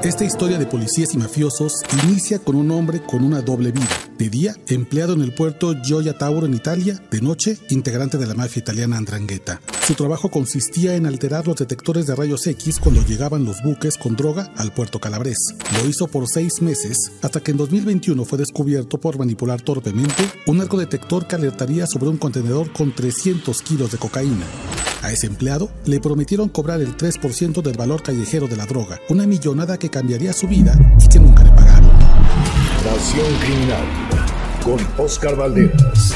Esta historia de policías y mafiosos inicia con un hombre con una doble vida. De día, empleado en el puerto Gioia Tauro en Italia. De noche, integrante de la mafia italiana 'Ndrangheta. Su trabajo consistía en alterar los detectores de rayos X cuando llegaban los buques con droga al puerto Calabres. Lo hizo por 6 meses, hasta que en 2021 fue descubierto por manipular torpemente un arcodetector que alertaría sobre un contenedor con 300 kilos de cocaína. A ese empleado le prometieron cobrar el 3% del valor callejero de la droga, una millonada que cambiaría su vida y que nunca le pagaron. Nación Criminal, con Óscar Valderas.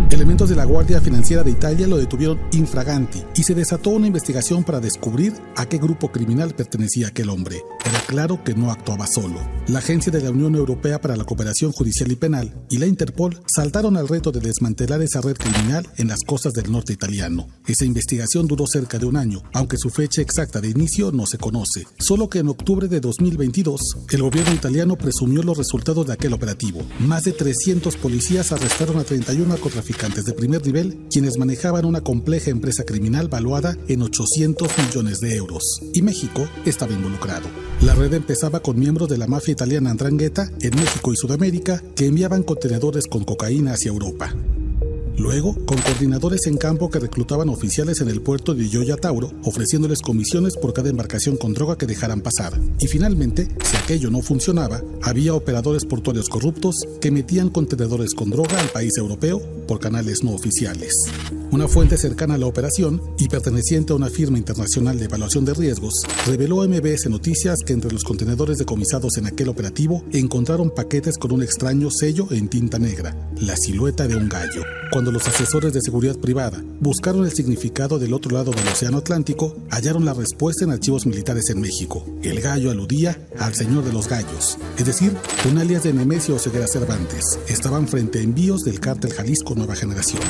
Elementos de la Guardia Financiera de Italia lo detuvieron infraganti y se desató una investigación para descubrir a qué grupo criminal pertenecía aquel hombre. Era claro que no actuaba solo. La Agencia de la Unión Europea para la Cooperación Judicial y Penal y la Interpol saltaron al reto de desmantelar esa red criminal en las costas del norte italiano. Esa investigación duró cerca de un año, aunque su fecha exacta de inicio no se conoce. Solo que en octubre de 2022, el gobierno italiano presumió los resultados de aquel operativo. Más de 300 policías arrestaron a 31 narcotraficantes de primer nivel, quienes manejaban una compleja empresa criminal valuada en 800 millones de euros. Y México estaba involucrado. La red empezaba con miembros de la mafia italiana 'Ndrangheta en México y Sudamérica que enviaban contenedores con cocaína hacia Europa. Luego, con coordinadores en campo que reclutaban oficiales en el puerto de Gioia Tauro, ofreciéndoles comisiones por cada embarcación con droga que dejaran pasar. Y finalmente, si aquello no funcionaba, había operadores portuarios corruptos que metían contenedores con droga al país europeo por canales no oficiales. Una fuente cercana a la operación y perteneciente a una firma internacional de evaluación de riesgos reveló a MBS Noticias que entre los contenedores decomisados en aquel operativo encontraron paquetes con un extraño sello en tinta negra, la silueta de un gallo. Cuando los asesores de seguridad privada buscaron el significado del otro lado del Océano Atlántico, hallaron la respuesta en archivos militares en México. El gallo aludía al señor de los gallos, es decir, un alias de Nemesio Oseguera Cervantes. Estaban frente a envíos del cártel Jalisco Nueva Generación.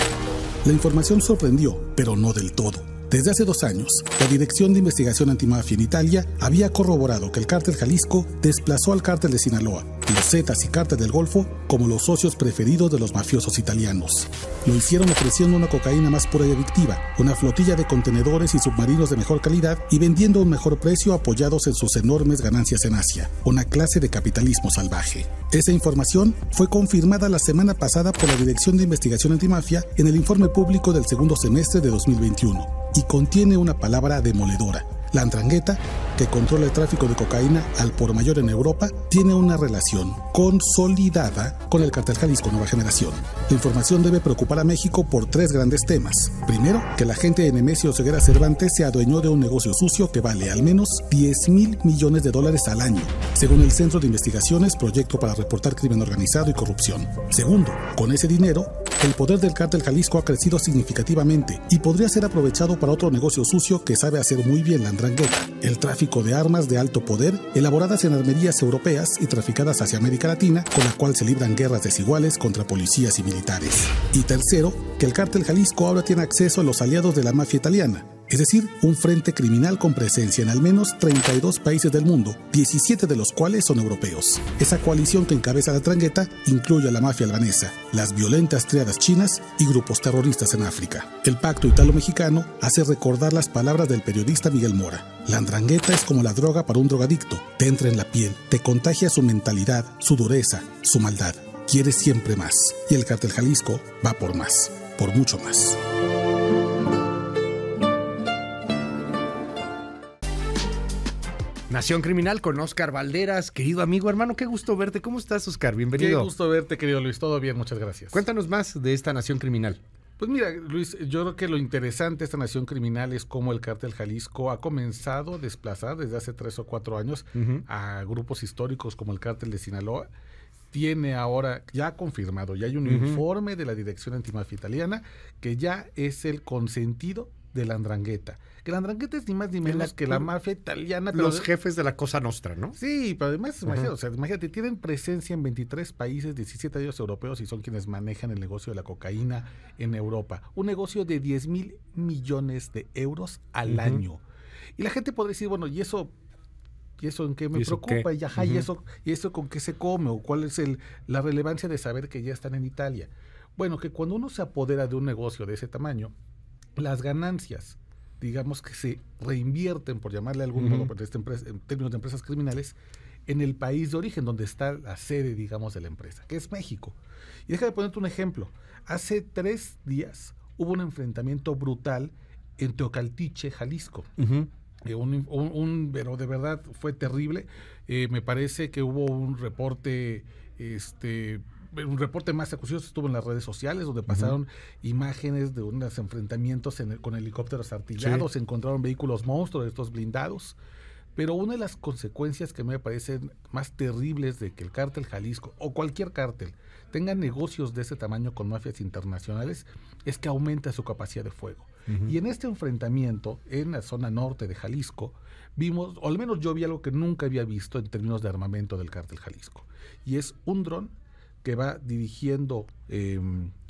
La información sorprendió, pero no del todo. Desde hace 2 años, la Dirección de Investigación Antimafia en Italia había corroborado que el cártel Jalisco desplazó al cártel de Sinaloa, los Zetas y cártel del Golfo como los socios preferidos de los mafiosos italianos. Lo hicieron ofreciendo una cocaína más pura y adictiva, una flotilla de contenedores y submarinos de mejor calidad y vendiendo a un mejor precio apoyados en sus enormes ganancias en Asia, una clase de capitalismo salvaje. Esa información fue confirmada la semana pasada por la Dirección de Investigación Antimafia en el informe público del segundo semestre de 2021 y contiene una palabra demoledora. La 'Ndrangheta, que controla el tráfico de cocaína al por mayor en Europa, tiene una relación consolidada con el cártel Jalisco Nueva Generación. La información debe preocupar a México por 3 grandes temas. Primero, que la gente de Nemesio Oseguera Cervantes se adueñó de un negocio sucio que vale al menos $10,000 millones al año, según el Centro de Investigaciones Proyecto para Reportar Crimen Organizado y Corrupción. Segundo, con ese dinero, el poder del cártel Jalisco ha crecido significativamente y podría ser aprovechado para otro negocio sucio que sabe hacer muy bien la 'Ndrangheta: el tráfico de armas de alto poder elaboradas en armerías europeas y traficadas hacia América Latina, con la cual se libran guerras desiguales contra policías y militares. Y tercero, que el cártel Jalisco ahora tiene acceso a los aliados de la mafia italiana, es decir, un frente criminal con presencia en al menos 32 países del mundo, 17 de los cuales son europeos. Esa coalición que encabeza la 'Ndrangheta incluye a la mafia albanesa, las violentas tríadas chinas y grupos terroristas en África. El pacto italo-mexicano hace recordar las palabras del periodista Miguel Mora. La 'Ndrangheta es como la droga para un drogadicto. Te entra en la piel, te contagia su mentalidad, su dureza, su maldad. Quieres siempre más. Y el cártel Jalisco va por más, por mucho más. Nación Criminal con Óscar Valderas. Querido amigo, hermano, qué gusto verte. ¿Cómo estás, Óscar? Bienvenido. Qué gusto verte, querido Luis. Todo bien, muchas gracias. Cuéntanos más de esta Nación Criminal. Pues mira, Luis, yo creo que lo interesante de esta Nación Criminal es cómo el cártel Jalisco ha comenzado a desplazar desde hace 3 o 4 años a grupos históricos como el cártel de Sinaloa. Tiene ahora, ya confirmado, ya hay un informe de la Dirección Antimafia Italiana que ya es el consentido de la 'Ndrangheta. Que la 'Ndrangheta es ni más ni menos que la mafia italiana. Los jefes de la Cosa Nostra, ¿no? Sí, pero además, imagínate, tienen presencia en 23 países, 17 de ellos europeos, y son quienes manejan el negocio de la cocaína en Europa. Un negocio de 10,000 millones de euros al año. Y la gente podría decir, bueno, ¿y eso en qué me preocupa? ¿Y eso con qué se come? ¿O cuál es la relevancia de saber que ya están en Italia? Bueno, que cuando uno se apodera de un negocio de ese tamaño, las ganancias digamos que se reinvierten, por llamarle de algún modo, en términos de empresas criminales, en el país de origen, donde está la sede, digamos, de la empresa, que es México. Y déjame ponerte un ejemplo. Hace 3 días hubo un enfrentamiento brutal en Teocaltiche, Jalisco. Pero de verdad fue terrible. Me parece que hubo un reporte más acucioso, estuvo en las redes sociales, donde pasaron imágenes de unos enfrentamientos con helicópteros artillados, se encontraron vehículos monstruos de estos blindados. Pero una de las consecuencias que me parecen más terribles de que el cártel Jalisco o cualquier cártel tenga negocios de ese tamaño con mafias internacionales es que aumenta su capacidad de fuego. Y en este enfrentamiento, en la zona norte de Jalisco, vimos, o al menos yo vi algo que nunca había visto en términos de armamento del cártel Jalisco. Y es un dron que va dirigiendo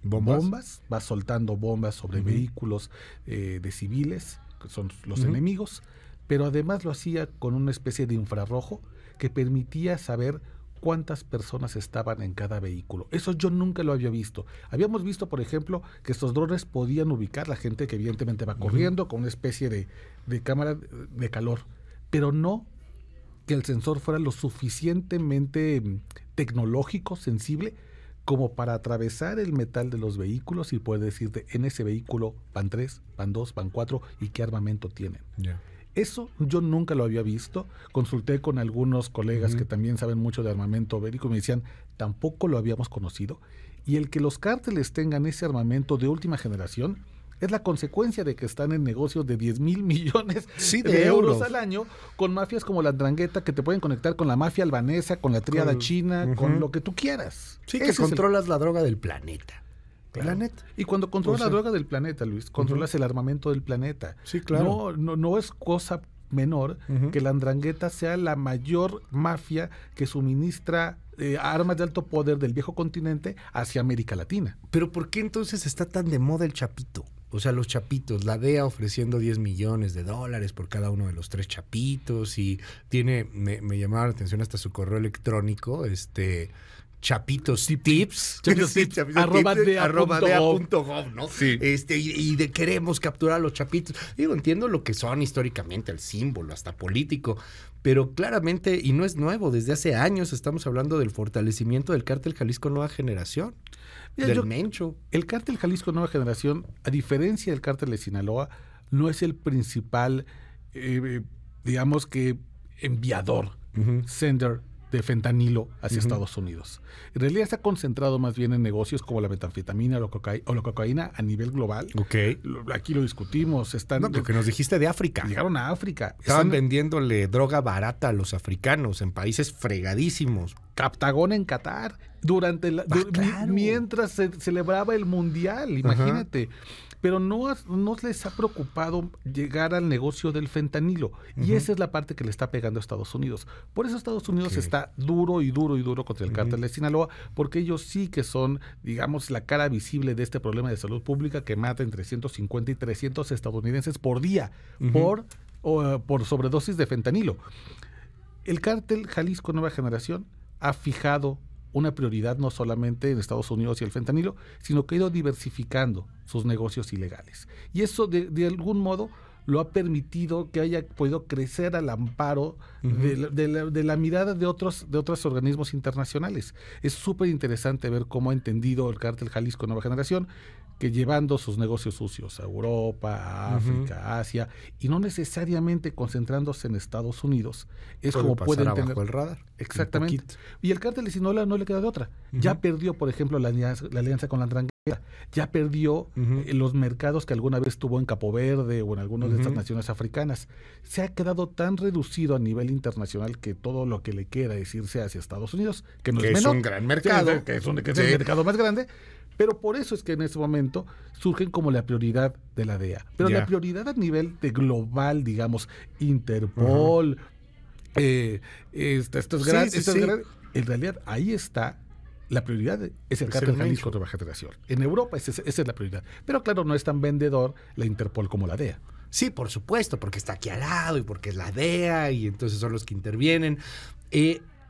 bombas, va soltando bombas sobre vehículos de civiles, que son los enemigos, pero además lo hacía con una especie de infrarrojo que permitía saber cuántas personas estaban en cada vehículo. Eso yo nunca lo había visto. Habíamos visto, por ejemplo, que estos drones podían ubicar la gente que evidentemente va corriendo con una especie de cámara de calor, pero no que el sensor fuera lo suficientemente tecnológico, sensible, como para atravesar el metal de los vehículos y poder decirte, en ese vehículo van 3, van 2, van 4 y qué armamento tienen. Eso yo nunca lo había visto. Consulté con algunos colegas que también saben mucho de armamento bélico y me decían, tampoco lo habíamos conocido. Y el que los cárteles tengan ese armamento de última generación es la consecuencia de que están en negocios de 10,000 millones de euros al año con mafias como la Ndrangheta, que te pueden conectar con la mafia albanesa, con la tríada china, con lo que tú quieras. Sí, que controlas la droga del planeta. Planeta. Y cuando controlas la droga del planeta, Luis, controlas el armamento del planeta. Sí, claro. No es cosa menor que la Ndrangheta sea la mayor mafia que suministra armas de alto poder del viejo continente hacia América Latina. Pero ¿por qué entonces está tan de moda el chapito? O sea, los chapitos, la DEA ofreciendo $10 millones por cada uno de los 3 chapitos, y me llamaba la atención hasta su correo electrónico, chapitos tips @dea.gov, ¿no? Sí. Y queremos capturar a los chapitos. Digo, entiendo lo que son históricamente, el símbolo, hasta político, pero claramente, y no es nuevo, desde hace años estamos hablando del fortalecimiento del cártel Jalisco Nueva Generación. Mira, Mencho. El cártel Jalisco Nueva Generación, a diferencia del cártel de Sinaloa, no es el principal, digamos que, enviador, sender de fentanilo hacia Estados Unidos. En realidad está concentrado más bien en negocios como la metanfetamina o la cocaína a nivel global. Aquí lo discutimos. Lo que nos dijiste de África. Llegaron a África. Estaban vendiéndole droga barata a los africanos en países fregadísimos. Captagón en Qatar, mientras se celebraba el Mundial, imagínate. Pero no les ha preocupado llegar al negocio del fentanilo. Y esa es la parte que le está pegando a Estados Unidos. Por eso Estados Unidos está duro contra el cártel de Sinaloa, porque ellos sí que son, digamos, la cara visible de este problema de salud pública que mata entre 150 y 300 estadounidenses por día por sobredosis de fentanilo. El cártel Jalisco Nueva Generación ha fijado una prioridad no solamente en Estados Unidos y el fentanilo, sino que ha ido diversificando sus negocios ilegales. Y eso de algún modo lo ha permitido que haya podido crecer al amparo de la mirada de otros organismos internacionales. Es súper interesante ver cómo ha entendido el cártel Jalisco Nueva Generación, que llevando sus negocios sucios a Europa, a África, a Asia, y no necesariamente concentrándose en Estados Unidos, es como pueden tener bajo el radar. Exactamente. Y el cártel de Sinaloa no le queda de otra. Ya perdió, por ejemplo, la alianza con la Ndrangheta. Ya perdió los mercados que alguna vez tuvo en Capo Verde o en algunas de estas naciones africanas. Se ha quedado tan reducido a nivel internacional que todo lo que le queda es irse hacia Estados Unidos, que no es menor, un gran mercado, que es el mercado más grande. Pero por eso es que en ese momento surgen como la prioridad de la DEA. Pero la prioridad a nivel de global, digamos, Interpol, estos grandes, en realidad ahí está. La prioridad es el cártel Jalisco Nueva Generación. En Europa esa es la prioridad. Pero claro, no es tan vendedor la Interpol como la DEA. Sí, por supuesto, porque está aquí al lado y porque es la DEA y entonces son los que intervienen.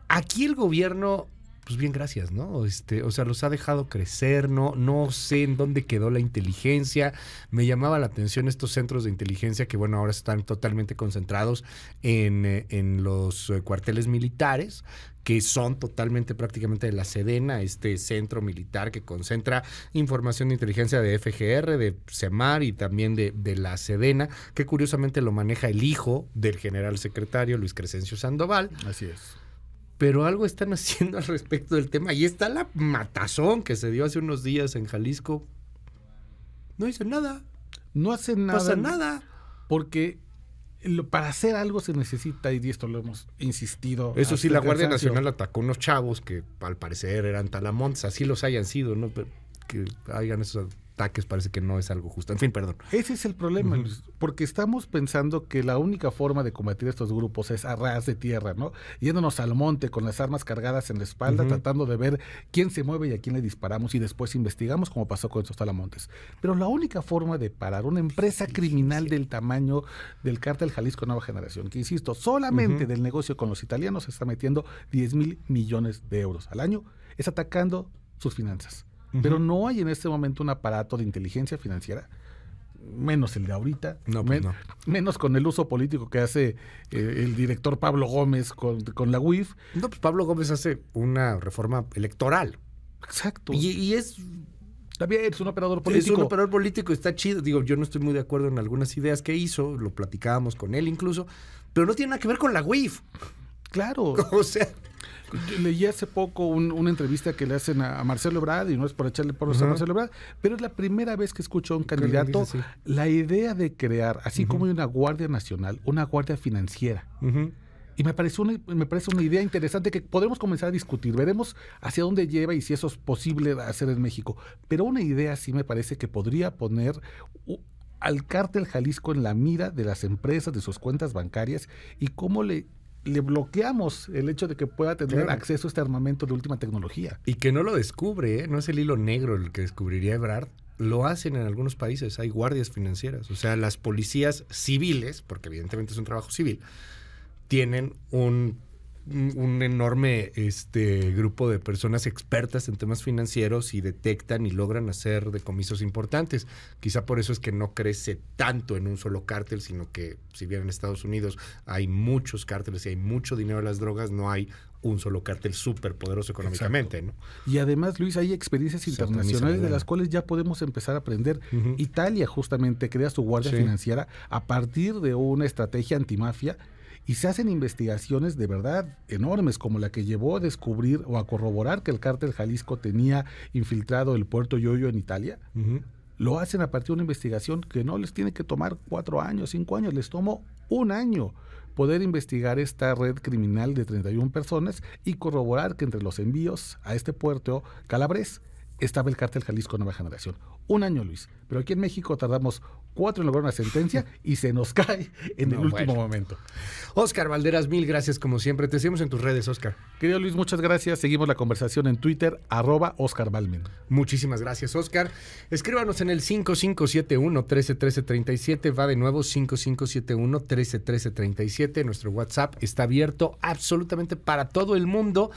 Aquí el gobierno pues bien, gracias, ¿no? O sea, los ha dejado crecer, no sé en dónde quedó la inteligencia. Me llamaba la atención estos centros de inteligencia que, bueno, ahora están totalmente concentrados en los cuarteles militares, que son totalmente prácticamente de la Sedena, este centro militar que concentra información de inteligencia de FGR, de CEMAR y también de la Sedena, que curiosamente lo maneja el hijo del general secretario Luis Crescencio Sandoval. Así es. Pero algo están haciendo al respecto del tema. Y está la matazón que se dio hace unos días en Jalisco. No dicen nada. No hacen nada. No pasa nada. Porque para hacer algo se necesita, y esto lo hemos insistido. Eso sí, la Guardia Nacional atacó unos chavos que al parecer eran talamontes, así los hayan sido, ¿no? Pero que hagan esos ataques parece que no es algo justo. En fin, perdón. Ese es el problema, Luis, porque estamos pensando que la única forma de combatir estos grupos es a ras de tierra, ¿no? Yéndonos al monte con las armas cargadas en la espalda, tratando de ver quién se mueve y a quién le disparamos y después investigamos, como pasó con estos talamontes. Pero la única forma de parar una empresa criminal del tamaño del Cártel Jalisco Nueva Generación, que insisto, solamente del negocio con los italianos se está metiendo 10,000 millones de euros al año, es atacando sus finanzas. Pero no hay en este momento un aparato de inteligencia financiera, menos el de ahorita, menos con el uso político que hace el director Pablo Gómez con la UIF. No, pues Pablo Gómez hace una reforma electoral. Exacto. Y es... También es un operador político. Es un operador político, está chido. Digo, yo no estoy muy de acuerdo en algunas ideas que hizo, lo platicábamos con él incluso, pero no tiene nada que ver con la UIF. Claro. O sea... Yo leí hace poco una entrevista que le hacen a Marcelo Ebrard, y no es por echarle porras a Marcelo Ebrard, pero es la primera vez que escucho a un candidato la idea de crear, así como hay una Guardia Nacional, una Guardia Financiera. Y me parece una idea interesante que podremos comenzar a discutir. Veremos hacia dónde lleva y si eso es posible hacer en México. Pero una idea sí me parece que podría poner al Cártel Jalisco en la mira de las empresas, de sus cuentas bancarias, y cómo le bloqueamos el hecho de que pueda tener acceso a este armamento de última tecnología. Y que no lo descubre, ¿eh? No es el hilo negro el que descubriría Ebrard. Lo hacen en algunos países, hay guardias financieras. O sea, las policías civiles, porque evidentemente es un trabajo civil, tienen un enorme grupo de personas expertas en temas financieros y detectan y logran hacer decomisos importantes. Quizá por eso es que no crece tanto en un solo cártel, sino que si bien en Estados Unidos hay muchos cárteles y hay mucho dinero en las drogas, no hay un solo cártel súper poderoso económicamente, ¿no? Y además, Luis, hay experiencias internacionales de las cuales ya podemos empezar a aprender. Italia justamente crea su guardia financiera a partir de una estrategia antimafia, y se hacen investigaciones de verdad enormes, como la que llevó a descubrir o a corroborar que el Cártel Jalisco tenía infiltrado el puerto Yoyo en Italia. Lo hacen a partir de una investigación que no les tiene que tomar 4 años, 5 años, les tomó 1 año poder investigar esta red criminal de 31 personas y corroborar que entre los envíos a este puerto calabrés estaba el Cártel Jalisco Nueva Generación. 1 año, Luis. Pero aquí en México tardamos 4 en lograr una sentencia y se nos cae en el último momento. Óscar Valderas, mil gracias como siempre. Te seguimos en tus redes, Óscar. Querido Luis, muchas gracias. Seguimos la conversación en Twitter, @Óscar Balmen. Muchísimas gracias, Óscar. Escríbanos en el 5571-131337. Va de nuevo 5571-131337. Nuestro WhatsApp está abierto absolutamente para todo el mundo.